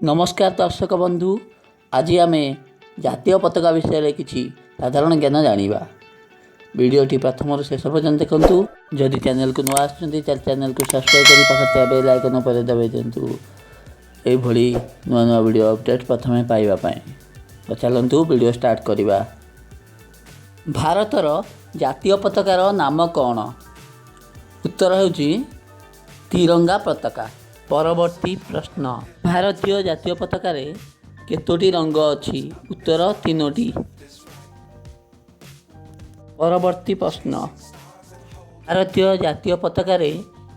नमस्कार दर्शक बंधु। आज आम जातीय पताका विषय किसी साधारण ज्ञान जाना। वीडियोटी प्रथम शेष पर्यटन देखूँ। जदि चैनल को नुआ चैनल को सब्सक्राइब कर पाखे बेल आइकन पर दबाई दिंतु यही नुआ नुआ वीडियो अपडेट प्रथम पाइबापी। तो चलतु वीडियो स्टार्ट करवा। भारतर जातीय पताकार नाम कौन? उत्तर होउची तिरंगा पताका। परवर्ती प्रश्न, भारतीय जातीय पताकार केतोटी रंग अछि? उत्तर 3टी। परवर्ती प्रश्न, भारतीय जातीय पताकार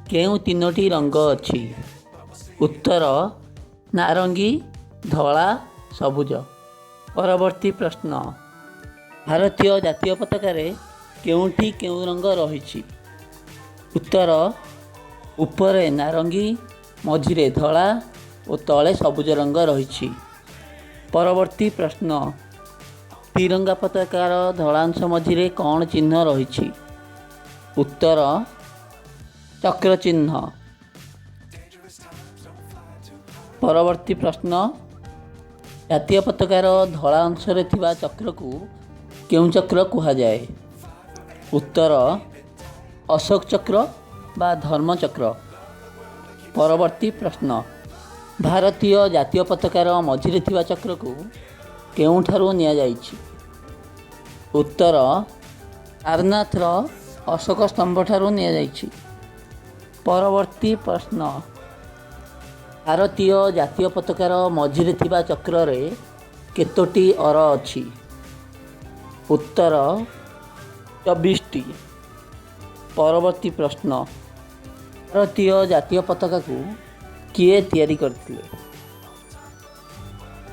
केउं 3टी रंग अछि? उत्तर नारंगी, धला, सबुज। परवर्ती प्रश्न, भारतीय जातीय पताकार केउंठी केउं रंग रहिछि? उत्तर उपरे नारंगी, मझिरे धला और तले सबुज रंग रही। परवर्ती प्रश्न, तिरंगा पताकार धलांश मझिरे कौन चिन्ह रही? उत्तर चक्र चिन्ह। परवर्ती प्रश्न, जातीय पताकार धला अंशरे थिबा चक्र को केउं चक्र कुहाଯାଏ? उत्तर अशोक चक्र बा धर्म चक्र। परवर्ती प्रश्न, भारतीय जातीय पताकार मझिरे थिबा चक्र को केउंठारु निया जाइछि? उत्तर सारनाथर अशोक स्तंभ ठारू निया जाइछि। परवर्ती प्रश्न, भारतीय जातीय पताकार मझिरे थिबा चक्र रे केतोटी अर अछि? उत्तर 24टी। परवर्ती प्रश्न, भारतीय जातीय पताका को किए तैयारी करथिले?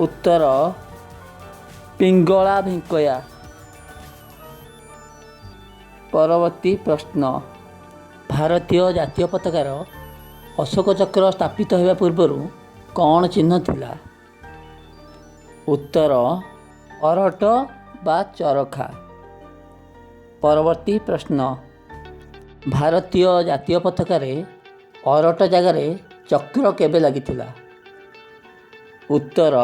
उत्तर पिंगला भेंकया। परवर्ती प्रश्न, भारतीय जातीय पताकार अशोक चक्र स्थापित होगा पूर्व कौन चिन्ह थिला? उत्तर अरट बा चरखा। परवर्ती प्रश्न, भारतीय जातीय पताकार अरट जगार चक्र केबे लागिथिला? उत्तर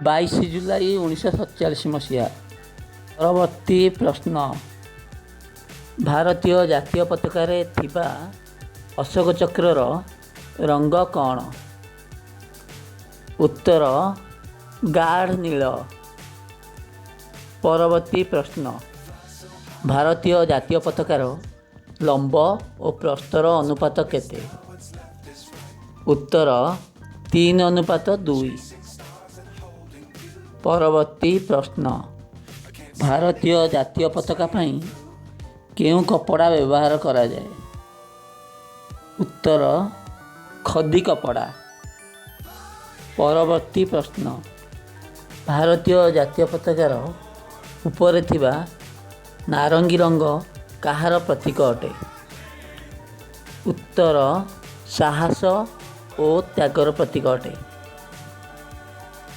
22 जुलाई 1947 मसीहा। परवर्ती प्रश्न, भारतीय जातीय पताकार थिबा अशोक चक्रर रंग कौन? उत्तर गाढ़ नील। परवर्ती प्रश्न, भारतीय जातीय पताकार लंब और प्रस्तर अनुपात केते? उत्तर 3:2। परवर्ती प्रश्न, भारतीय जातीय पताका पई केउं कपड़ा व्यवहार करा जाए? उत्तर खदी कपड़ा। परवर्ती प्रश्न, भारतीय जातीय पताकार उपरे थिबा नारंगी रंग कहार प्रतीक अटे? उत्तर साहस और त्यागर प्रतीक अटे।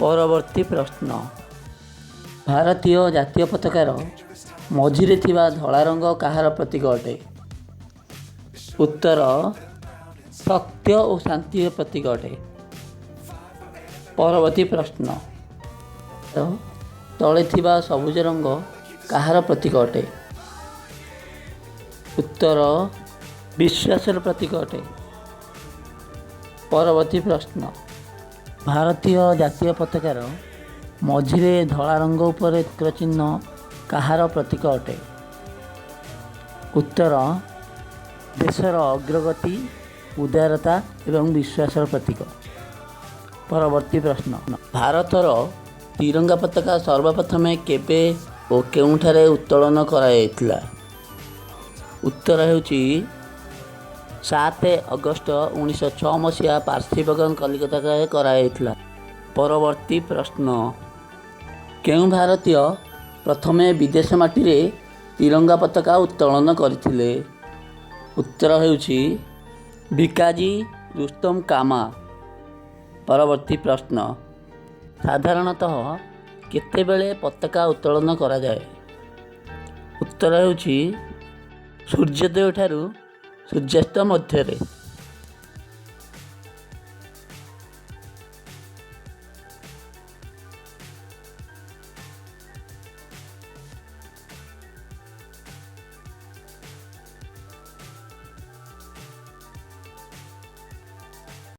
परवर्ती प्रश्न, भारतीय जातीय पताकार मझिरे थिबा धला रंग कहार प्रतीक अटे? उत्तर सत्य और शांति प्रतीक अटे। परवर्ती प्रश्न, तले थिबा सबुज रंग कहार प्रतीक अटे? उत्तर विश्वासर प्रतीक अटे। परवर्ती प्रश्न, भारतीय जातीय पताकार मझिरे धला रंग उपरे चक्र चिन्ह कहार प्रतीक अटे? उत्तर देशर अग्रगति, उदारता एवं विश्वासर प्रतीक। परवर्ती प्रश्न, भारतर तिरंगा पताका सर्वप्रथमे केबे और केउंठारे उत्तोलन कराଯାଇଥିଲା? उत्तर होउची 7 अगस्त 1906 मसीहा पार्थिवगन कलिकता कराଯାଇଥିଲା। परवर्ती प्रश्न, केउं भारतीय प्रथमे विदेश माटी रे तिरंगा पताका उत्तोलन करथिले? उत्तर होउची भिकाजी रुस्तम कामा। परवर्ती प्रश्न, साधारणतः केतेबेले पताका उत्तोलन करा जाए? उत्तर होउची सूर्योदय ठारू सूर्यास्त मध्य।